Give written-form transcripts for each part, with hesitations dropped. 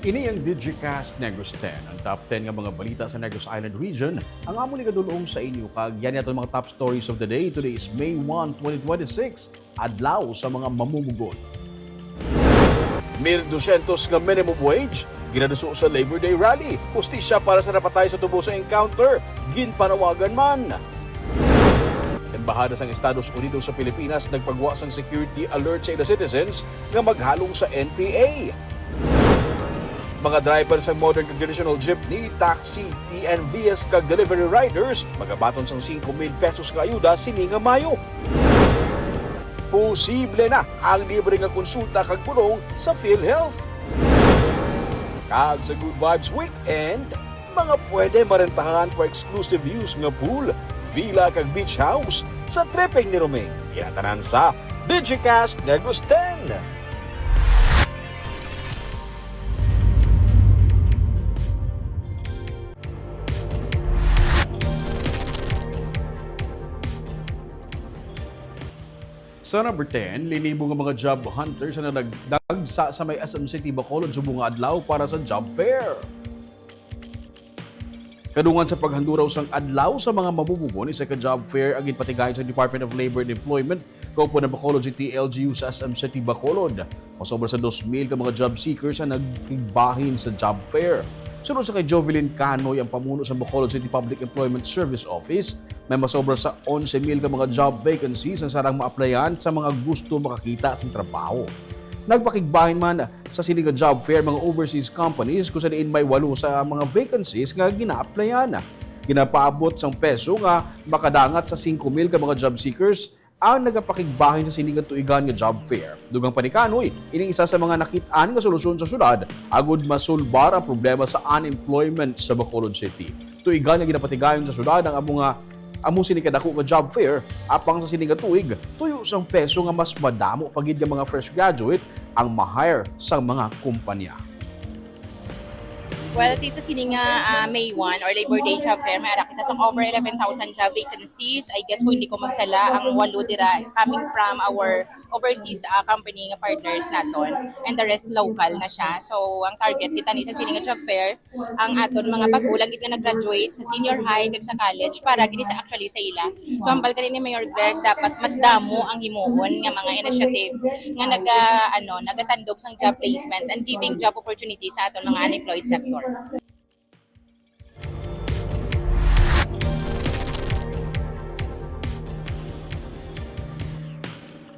Ini ang Digicast Negros X, ang top 10 nga mga balita sa Negros Island region. Ang amo ni kadulong sa inyo kag yan nato mga top stories of the day. Today is May 1, 2026. Adlaw sa mga mamumugod. 1,200 nga minimum wage ginaduso sa Labor Day rally. Hustisya para sa napatay sa tubo sa encounter. Ginpanawagan man. Embahada sang Estados Unidos sa Pilipinas nagpagwa sang security alert sa ila citizens nga maghalong sa NPA. Mga driver sa modern kag traditional jeepney, taxi, TNVS kag delivery riders magabaton sang 5,000 pesos nga ayuda sini nga Mayo. Posible na ang libre nga konsulta kag pulong sa PhilHealth. Kag sa Good Vibes Weekend, mga pwede marentahan for exclusive use nga pool, villa kag beach house sa tripping ni Romeng. Inatanan sa Digicast Negros X. Sa number 10, linibo nga mga job hunters na nagdagsa sa may SM City Bacolod subong nga adlaw para sa job fair. Kadungan sa paghanduraw sang adlaw sa mga mabubugon isa ka job fair ang ginpatigayon sa Department of Labor and Employment kaupo ng Bacolod City LGU sa SM City Bacolod. Masobra sa 2,000 ka mga job seekers ang nagkibahin sa job fair. Sunod sa kay Jovelyn Canoy ang pamuno sa Bacolod City Public Employment Service Office, may masobra sa 11,000 ka mga job vacancies ang sarang ma-applyan sa mga gusto makakita sa trabaho. Nagpakigbahin man sa siniga job fair mga overseas companies kung saan may 8 sa mga vacancies nga gina-applyan. Ginapaabot sang peso nga makadangat sa 5,000 ka mga job seekers ang nagapakigbahin sa sinigang tuigan nga job fair. Dugang panikanoy, ini isa sa mga nakitaan nga solusyon sa syudad agud masulbar ang problema sa unemployment sa Bacolod City. Tuigan nga ginapatigayon sa syudad ang amo sinikadako nga job fair apang sa sinigang tuig tuyo sang peso nga mas madamo pagid nga mga fresh graduate ang ma-hire sa mga kumpanya. Well, sa sini nga May 1 or Labor Day job fair, may ara kita sa over 11,000 job vacancies. I guess kung hindi ko magsala, ang 8 dira coming from our overseas company nga partners naton and the rest local na siya. So, ang target kita ni sa sini nga job fair, ang aton mga bagulang gid nga nag-graduate sa senior high kag sa college para gid sa actually sa ila. So, ang balkan ni Mayor Greg dapat mas damo ang himuon nga mga initiative nga nagatandog sang job placement and giving job opportunities sa aton mga unemployed sector.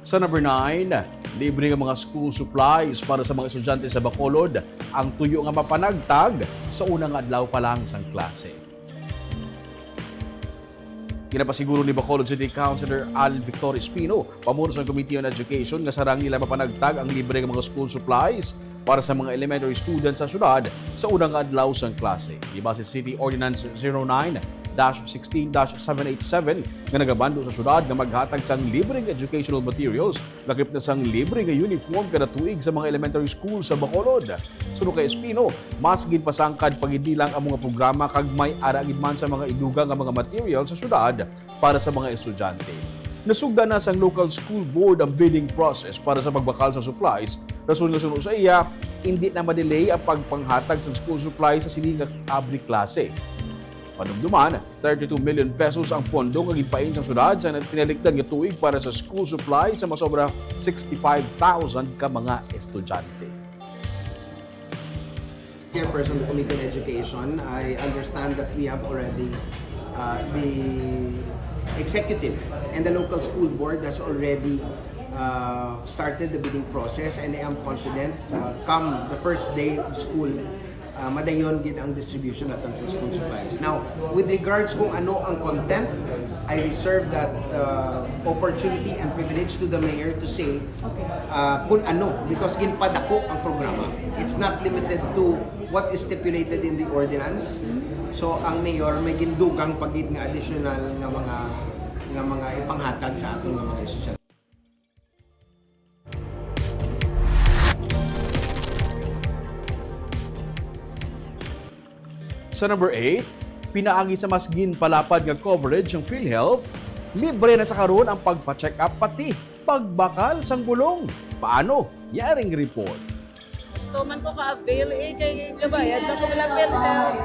Sa number 9, libre nga mga school supplies para sa mga estudyante sa Bacolod ang tuyo nga mapanagtag sa unang adlaw pa lang sang klase. Ginapasiguro ni Bacolod City Councilor Al Victor Espino, pamuno sa Committee on Education, nga sarang nila mapanagtag ang libre nga mga school supplies para sa mga elementary students sa syudad sa unang adlaw sang klase. Ibase sa City Ordinance 09-16-787 nga nagabando sa syudad nga maghatag sang libreng educational materials, lakip na sang libre nga uniform kada tuig sa mga elementary school sa Bacolod. Suno kay Espino, mas ginpasangkad pagidilang ang mga programa kag may ara gid man sa mga iduga nga mga materials sa syudad para sa mga estudyante. Nasugda na sang local school board ang bidding process para sa pagbakal sa supplies. Rason nga suno sa iya, hindi na madelay ang pagpanghatag sa school supplies sa sininga abri klase. Panumduman, 32 million pesos ang pondo nga gipain sa syudad sa pinaligdan nga tuig para sa school supplies sa masobra 65,000 ka mga estudyante. Chairperson of the Committee on Education, I understand that we have already the executive and the local school board has already started the bidding process, and I am confident come the first day of school, madayon gid ang distribution natin sa school supplies. Now, with regards kung ano ang content, I reserve that opportunity and privilege to the mayor to say kung ano, because ginpadako ang programa. It's not limited to what is stipulated in the ordinance. So ang mayor may gindugang pagid nga additional nga mga ipanghatag sa aton nga mga estudyante. Sa number 8, pinaagi sa mas ginpalapad nga coverage ng PhilHealth, libre na sa karon ang pagpa-check up pati pagbakal sang gulong. Paano? Yaring report. Gusto man ko ka-avail kay gabayad na ko lang PhilHealth.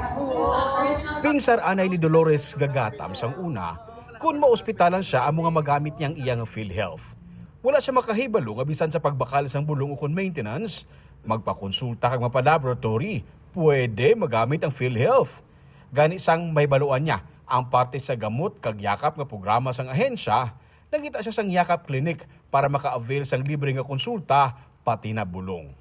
Pinsar anay ni Dolores Gagatam sang una, kung maospitalan siya ang mga magamit niyang iyang PhilHealth. Wala siya makahibalo nga bisan sa pagbakal sang bulong ukon maintenance, magpakonsulta kag mapa-laboratory, pwede magamit ang PhilHealth. Gani sang may baluan niya ang parte sa gamot kag yakap nga programa sang ahensya, nagita siya sang yakap clinic para maka-avail sang libre nga konsulta pati na bulong.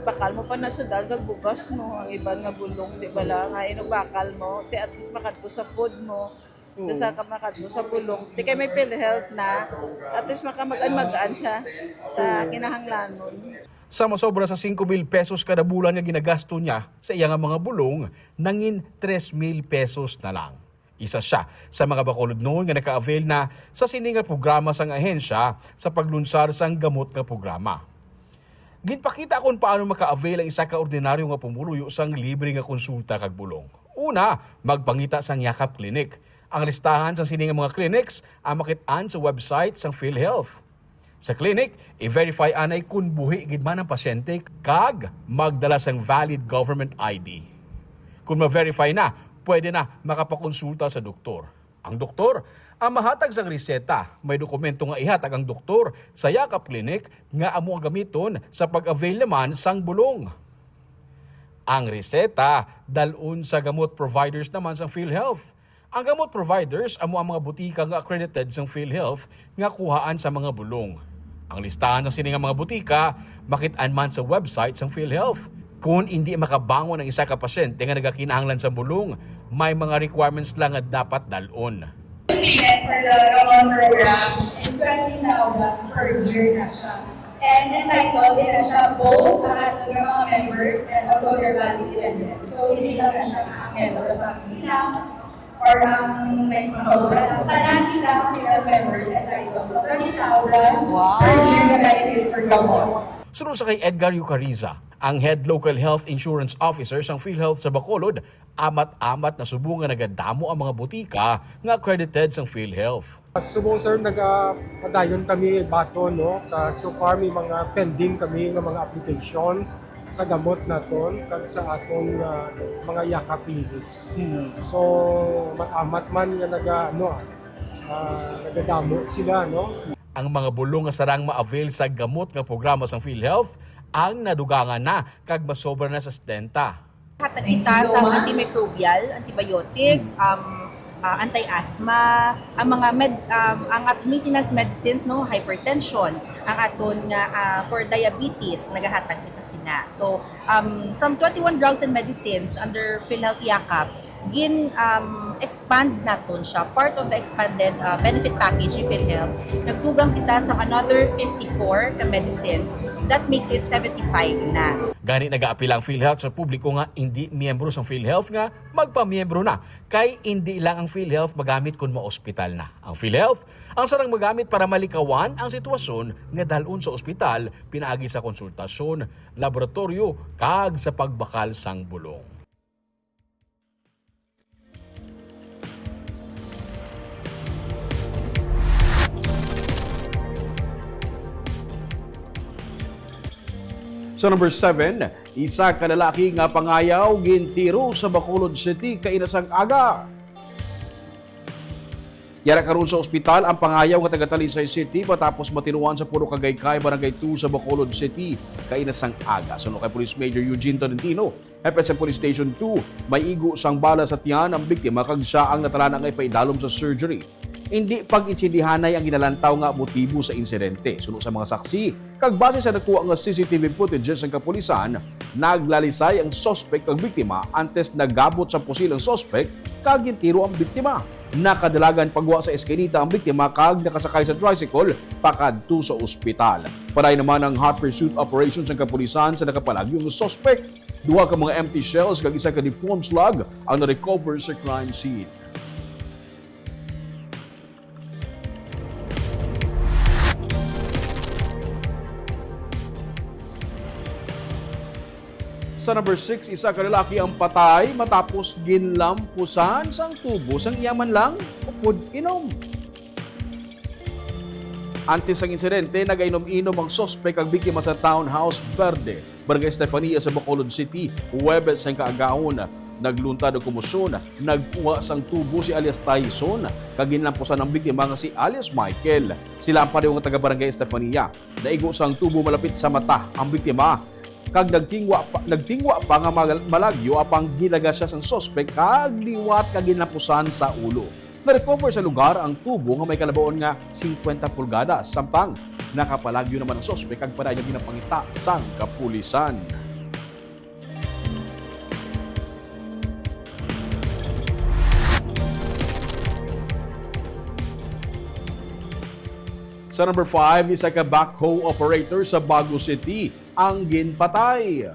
Bakal mo pa na sudal kag bugas mo ang iban nga bulong di bala nga inubakal mo ti at least makadto sa food mo. So sa ka makadto sa bulong di kay may PhilHealth na at least magaan siya sa kinahanglanon. Sa masobra sa 5,000 pesos kada bulan nga ginagasto niya sa iya nga mga bulong, nangin 3,000 pesos na lang. Isa siya sa mga bakulod noon nga naka-avail na sa siningal programa sang ahensya sa paglunsar sang gamot nga programa. Ginpakita kung paano maka-avail ang isa ka ordinaryo nga pumuluyo sang libre nga konsulta kag bulong. Una, magpangita sang yakap clinic. Ang listahan sa sining mga clinics ang makit-an sa website sang PhilHealth. Sa clinic, i-verify anay kung buhi gid man ang pasyente kag magdala sang valid government ID. Kung ma-verify na, pwede na makapakonsulta sa doktor. Ang doktor ang mahatag sang reseta, may dokumento nga ihatag ang doktor sa yakap clinic nga amo ang gamiton sa pag-avail naman sang bulong. Ang reseta dalun sa gamot providers naman sang PhilHealth. Ang gamot providers amo ang mga butika nga accredited sang PhilHealth nga kuhaan sa mga bulong. Ang listahan ng sining mga butika makit-an man sa website sang PhilHealth. Kung hindi makabangon ang isa ka pasyente nga nagakinahanglan sa bulong, may mga requirements lang nga dapat dalon. Payment for the Kanlaon program is 20,000 per year na siya. And entitled din na siya both ang ating mga members and also their valid dependents. So hindi lang na siya ang head of the family lang or ang may mga panati lang nila members entitled. So 20,000 per year na benefit for gamot. Sunod sa kay Edgar Yucariza, ang Head Local Health Insurance Officer sang PhilHealth sa Bacolod, amat-amat na subong nga nagadamo ang mga butika nga accredited sang PhilHealth. Subong sir, nagpadayon kami bato, no? So far may mga pending kami ng mga applications sa gamot naton kag sa atong mga yaka clinics. So amat man nga nagadamo sila, no? Ang mga bulong nga sarang ma-avail sa gamot nga programa sang PhilHealth ang nadugangan na kag masobra na sa 70. Hatag kita sa antimicrobial, antibiotics, anti-asthma, ang mga ang maintenance medicines, no, hypertension, ang aton nga for diabetes nagahatag kita sina. So from 21 drugs and medicines under PhilHealth Yakap, expand naton siya, part of the expanded benefit package in PhilHealth. Nagdugang kita sa another 54 ka medicines, that makes it 75 na. Gani nag-aapil ang PhilHealth sa publiko nga hindi miyembro sa PhilHealth nga magpamiyembro na, kay hindi lang ang PhilHealth magamit kung ma-ospital na. Ang PhilHealth ang sarang magamit para malikawan ang sitwasyon nga dalun sa ospital pinaagi sa konsultasyon, laboratorio kag sa pagbakal sang bulong. Sa number 7, isa ka lalaki nga pangayaw gintiro sa Bacolod City kainasang aga. Yara karon sa ospital ang pangayaw nga taga Talisay City matapos matinuan sa Puro Kagaykay, Barangay 2 sa Bacolod City kainasang aga. Suno kay Police Major Eugene Tolentino, FSM Police Station 2, may igo sang bala sa tiyan ang biktima kag siya ang natalanang ay paidalom sa surgery. Hindi pag-insindihanay ang ginalantaw nga motibo sa insidente. Suno sa mga saksi, kag base sa nakuha nga CCTV footages ng kapulisan, naglalisay ang suspect kag biktima antes nagabot sa posilang suspect kag gintiro ang biktima. Nakadalagan pagwa sa eskinita ang biktima kag nakasakay sa tricycle pakadto sa ospital. Paray naman ang hot pursuit operations ng kapulisan sa nakapalagyong suspect. Duha ka mga empty shells kag isa ka deformed slug ang na-recover sa crime scene. Sa number 6, isa ka lalaki ang patay matapos ginlampusan sang tubo sang iyaman lang upod inom. Antes ang insidente, nagainom-inom ang sospek ang biktima sa Townhouse Verde, Barangay Estefania sa Bacolod City, Huwebes ang kaagaon. Nagluntad og komosyon, nagkuha sang tubo si alias Tyson, kaginlampusan ang biktima nga si alias Michael. Sila ang pareho nga taga Barangay Estefania. Naigo sang tubo malapit sa mata ang biktima. Kag nagtingwa pa nga malagyo apang gilaga siya sang sospek kag liwat kag ginlampusan sa ulo. Na-recover sa lugar ang tubo nga may kalabaon nga 50 pulgadas. Samtang nakapalagyo naman ang sospek kag para niya ginapangita sang kapulisan. Sa number 5, isa ka backhoe operator sa Baguio City ang ginpatay.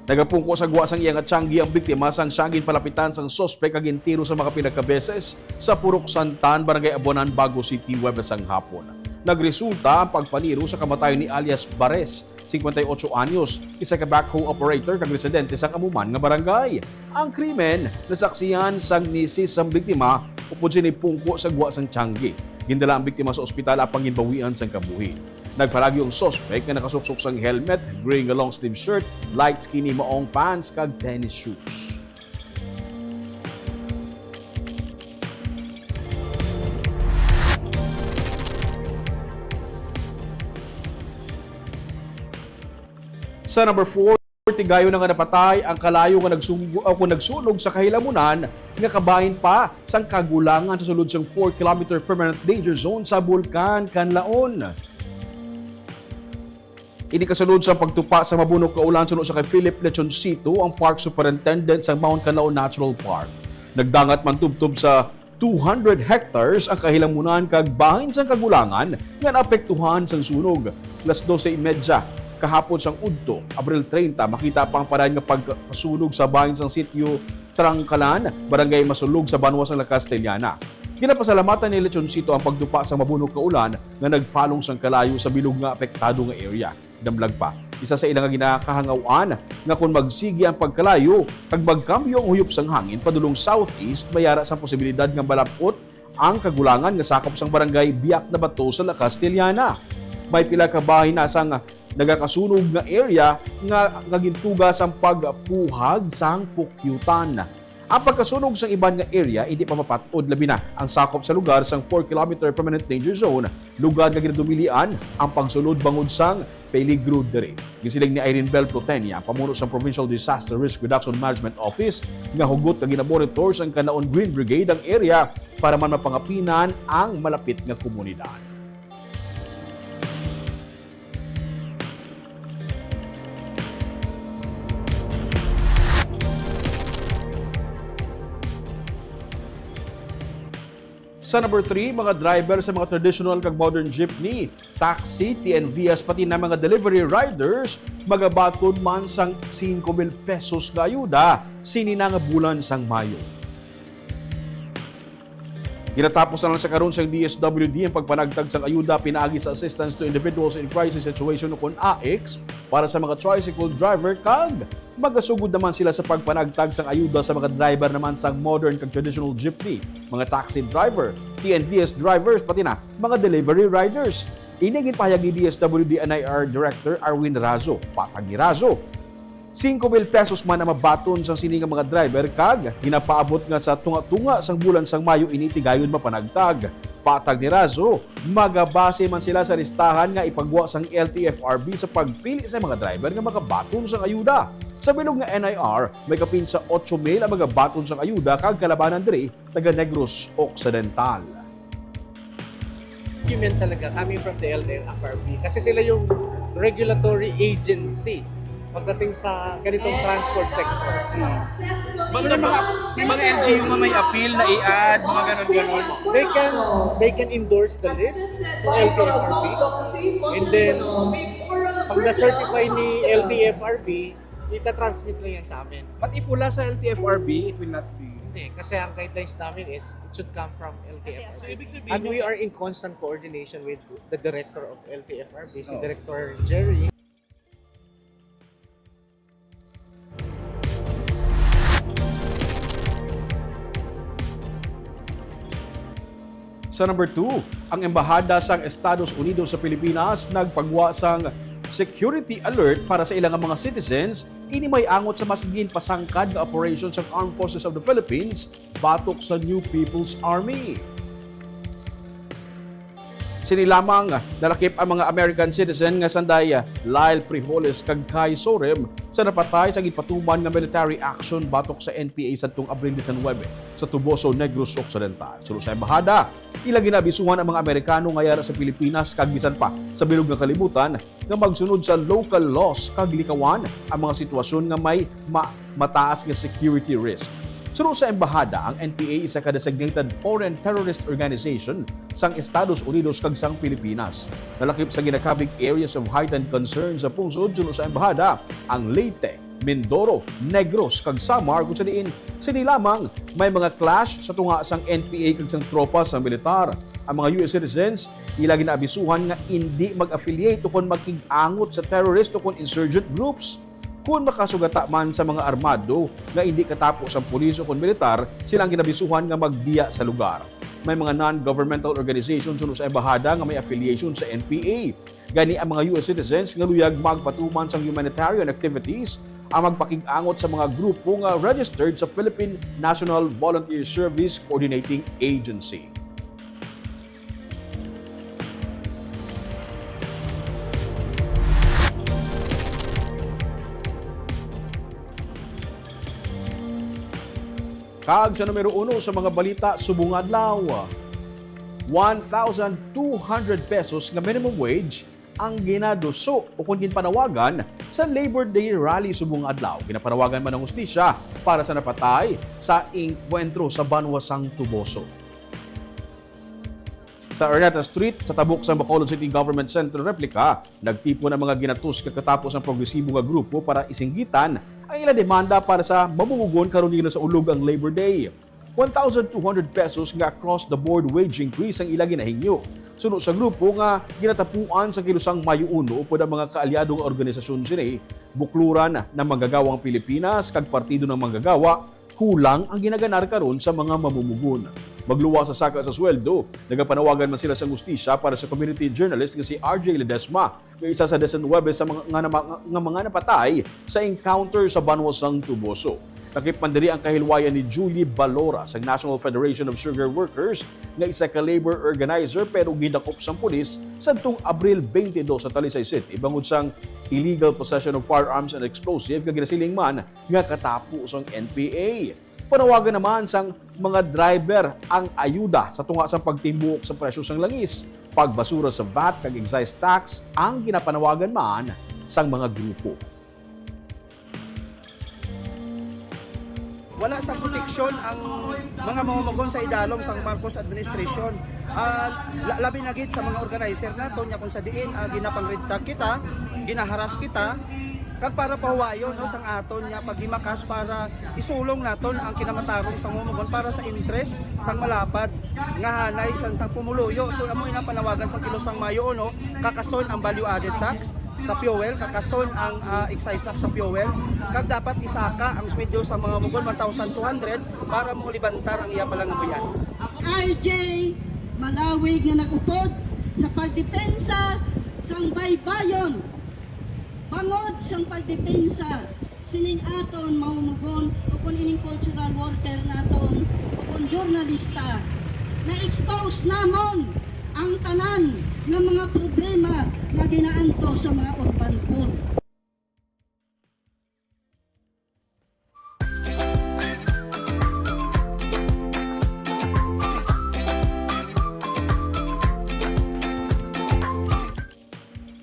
Nagapungko sa guwa sang iyang atsyanggi ang biktima sang siyang ginpalapitan sang sospek kag gintiro sa mga pinagkabeses sa Purok Santan, Barangay Abonan, Baguio City, Huwebes ang hapon. Nagresulta ang pagpaniro sa kamatayon ni alias Bares, 58 anyos, isa ka backhoe operator kag residente sa Kamuman nga barangay. Ang krimen nasaksihan sang misis sang biktima upod sinipungko sa guwa sang tiyanggi. Gindala ang biktima sa ospital apang ginbawian sang kabuhi. Nagpalagi ang sospek na nakasuksok sang helmet, gray nga long sleeve shirt, light skinny maong pants kag tennis shoes. Sa number 4, tigayo na nga napatay ang kalayo nga nagsunog sa kahilamunan nga kabahin pa sang kagulangan sa sulod sang 4-kilometer permanent danger zone sa Bulkan, Kanlaon. Ini kasunod sa pagtupa sa mabunok kaulan sunod sa kay Philip Lechoncito, ang Park Superintendent sa Mount Kanlaon Natural Park. Nagdangat man tubtob sa 200 hectares ang kahilamunan kag bahin sang kagulangan nga naapektuhan sang sunog. Alas 12:30 kahapon sang udto, Abril 30, makita pa ang paraan nga pagpasunog sa bahin sang sitio Trangkalan, Barangay Masulog sa Banwa sang La Castellana. Ginapasalamatan ni Lechoncito ang pagdupa sa mabunok nga ulan nga nagpalong sang kalayo sa bilog nga apektado nga area. Damlag pa, isa sa ilang ginakahangawan nga kung magsigi ang pagkalayo kag magkambyo ang huyop sang hangin padulong southeast, mayara sa posibilidad nga malapot ang kagulangan nga sakop sang barangay Biak na Bato sa La Castellana. May pila ka bahin na sang nagakasunog nga area nga gintugas ang pagpuhag sang pukyutan. Ang pagkasunog sa iban nga area hindi pa mapatod labi na ang sakop sa lugar sang 4-kilometer permanent danger zone, lugar nga ginadumilian ang pagsulod bangod sang peligro diri. Gisiling ni Irene Bell Protenia, pamuno sa Provincial Disaster Risk Reduction Management Office, nga hugot nga ginamonitor sang Kanlaon Green Brigade ang area para man mapangapinan ang malapit nga komunidad. Sa number 3, mga driver sa mga traditional kag modern jeepney, taxi, TNVs, pati na mga delivery riders, magabaton man sang 5,000 pesos nga ayuda sini na nga bulan sang Mayo. Ginatapos na lang sa karon sang DSWD ang pagpanagtag sang ayuda pinaagi sa Assistance to Individuals in Crisis Situation o kon AICS para sa mga tricycle driver kag magasugod naman sila sa pagpanagtag sang ayuda sa mga driver naman sang modern kag traditional jeepney, mga taxi driver, TNVS drivers pati na mga delivery riders. Inigin pahayag ni DSWD NIR Director Arwin Razo, patag ni Razo. 5,000 pesos man ang mabaton sang siningang mga driver kag ginapaabot nga sa tunga-tunga sang bulan sang Mayo initigayon mapanagtag. Patag ni Razo, magabase man sila sa listahan nga ipagwa sang LTFRB sa pagpili sa mga driver nga makabaton sang ayuda. Sa bilog nga NIR, may kapin sa 8,000 ang magabaton sang ayuda kag kalabanan diri taga Negros Occidental. Document talaga coming from the LTFRB kasi sila yung regulatory agency pagdating sa ganitong transport sector. May mga LGU nga may appeal na i-add, mga ganon-ganon. They can endorse the list to LTFRB and then pag na-certify ni LTFRB, ita-transmit lang yan sa amin. But if wala sa LTFRB, it will not be. Hindi, kasi ang guidelines namin is it should come from LTFRB. So, ibig sabihin, And we are in constant coordination with the director of LTFRB, si Director Jerry. Sa number 2, ang Embahada sang Estados Unidos sa Pilipinas nagpagwa sang security alert para sa ilang mga citizens ini may angot sa mas ginpasangkad nga operations ng Armed Forces of the Philippines batok sa New People's Army. Sinilamang nalakip ang mga American citizen nga sanday Lyle Frijoles kag Kai Sorem sa napatay sa gipatuman nga military action batok sa NPA sadtong Abril 19 sa Tuboso, Negros Occidental. Sulod sa embahada, ila ginabisuhan ang mga Amerikano nga yara sa Pilipinas kag bisan pa sa bilog nga kalibutan nga magsunod sa local laws kag likawan ang mga sitwasyon nga may mataas nga security risk. Sunod sa embahada, ang NPA isa ka-designated foreign terrorist organization sang Estados Unidos kag sang Pilipinas. Nalakip sa ginakabig areas of heightened concern sa pungsod sunod sa embahada, ang Leyte, Mindoro, Negros kag Samar kung saan sinilamang may mga clash sa tunga sang NPA kag sang tropa sa militar. Ang mga US citizens ila ginaabisuhan nga hindi mag-affiliate o kung magking-angot sa terrorist o kung insurgent groups. Kung makasugata man sa mga armado nga hindi katapos ang pulis o kung militar, silang ginabisuhan nga magbiya sa lugar. May mga non-governmental organizations sunod sa embahada nga may affiliation sa NPA. Gani ang mga US citizens nga luyag magpatuman sa humanitarian activities ang magpakig-angot sa mga grupo nga registered sa Philippine National Volunteer Service Coordinating Agency. Kag sa numero 1 sa mga balita subong adlaw, 1,200 pesos nga minimum wage ang ginaduso o kung ginpanawagan sa Labor Day Rally subong adlaw. Ginapanawagan man ng hustisya para sa napatay sa engkwentro sa Banwasang Tuboso. Sa Araneta Street, sa tabok sa Bacolod City Government Center replica, nagtipo ng mga ginatus kakatapos ang progresibo nga grupo para isinggitan ang ilang demanda para sa mamumugon karon sa ulog ang Labor Day. 1,200 pesos nga across the board wage increase ang ilang ginahingyo. Sunod sa grupo nga ginatapuan sa kilusang Mayo 1 upod ang mga kaalyadong organisasyon sini, bukluran ng manggagawang Pilipinas kag partido ng manggagawa, kulang ang ginaganar karon sa mga mamumugon. Magluwa sa saka sa sweldo, nagapanawagan man sila sa hustisya para sa community journalist nga si RJ Ledesma, nga isa sa 19 sa mga napatay sa encounter sa Banwasang Tuboso. Nakipandiri ang kahilwayan ni Julie Balora sa National Federation of Sugar Workers nga isa ka labor organizer pero gidakop sang pulis sadtong Abril 22 sa Talisay City bangod sang illegal possession of firearms and explosive nga ginasiling man nga katapos ang NPA. Panawagan naman sang mga driver ang ayuda sa tunga sa pagtimbuk sa presyo sang langis, pagbasura sa VAT kag excise tax ang ginapanawagan man sang mga grupo. Wala sa proteksyon ang mga mamamagon sa idalom sa Marcos administration. Labi na gid sa mga organizer naton nya kung sa diin ginapangridtag kita, ginaharas kita kag para pahuwayon no sang aton nya paghimakas para isulong naton ang kinamatarong sang mamamagon para sa interest sang malapad nga hanay sang pumuluyo. So amo ina panawagan sa kilosang Mayo no, kakason ang value added tax sa fuel, kakason ang excise tax sa fuel, kag dapat isaka ang sweldo sa mga mugol 1,200 para mo libantar ang iya palang buyan. RJ malawig nga nagupod sa pagdepensa sang baybayon. Bangod sang pagdepensa sining aton mamumugon o kung ining cultural worker naton o kung journalista na expose namon ang tanan ng mga problema na ginaanto sa mga urban poor.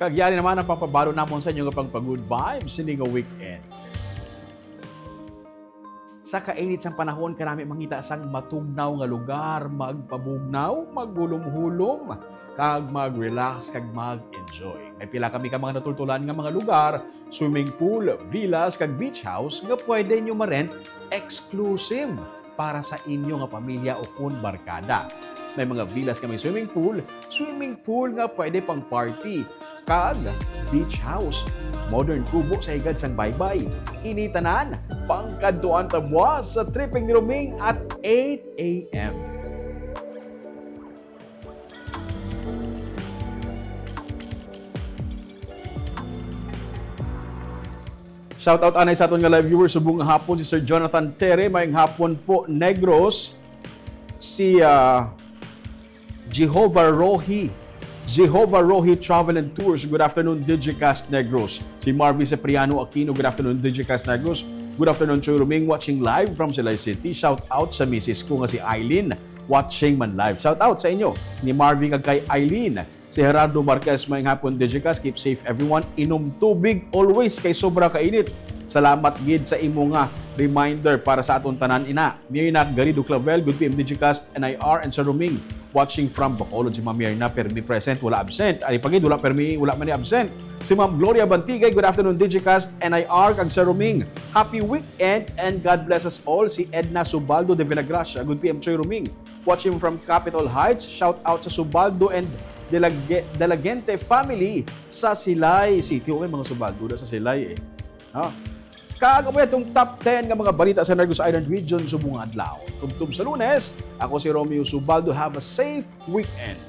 Kagyari naman ang papabalo namon sa inyo nga pagpag-good vibes hindi nga weekend. Sa kainit sang panahon karami mangita sang matugnaw nga lugar, magpabugnaw, maggulom-hulom, kag mag-relax kag mag-enjoy. May pila kami ka mga natultulan nga mga lugar, swimming pool, villas kag beach house nga pwede nyo ma-rent exclusive para sa inyo nga pamilya o kun barkada. May mga villas kami swimming pool nga pwede pang party, kag beach house, modern kubo sa higad sang baybay. Initanan, pangkadtuan tabwas sa tripping ni Roming at 8 a.m. Shout out anay sa aton nga live viewers subong hapon si Sir Jonathan Tere, mayong hapon po Negros, si Jehovah Rohi Travel and Tours, good afternoon Digicast Negros. Si Marvin Cipriano Aquino, good afternoon Digicast Negros. Good afternoon Choy Ruming, watching live from Silay City. Shout out sa misis ko nga si Eileen, watching man live. Shout out sa inyo ni Marvin kag kay Eileen. Si Gerardo Marquez, mayong hapon Digicast, keep safe everyone. Inom tubig always kay sobra kainit. Salamat gid sa imo nga reminder para sa aton tanan ina. Mirna Garido Clavel, good PM Digicast, NIR and sa Ruming. Watching from Bacolod, si Ma'am Mirna Permi present, wala absent. Ay pagid wala man ni absent. Si Ma'am Gloria Bantigay, good afternoon Digicast, NIR kag sa Ruming. Happy weekend and God bless us all. Si Edna Subaldo de Villagracia, good PM Choy Ruming. Watching from Capitol Heights, shout out sa Subaldo and Delagente family sa Silay City. May mga Subaldo na sa Silay Kaaga mo itong top 10 ng mga balita sa Negros Island Region subong adlaw. Tugtog sa Lunes, ako si Romeo Subaldo. Have a safe weekend.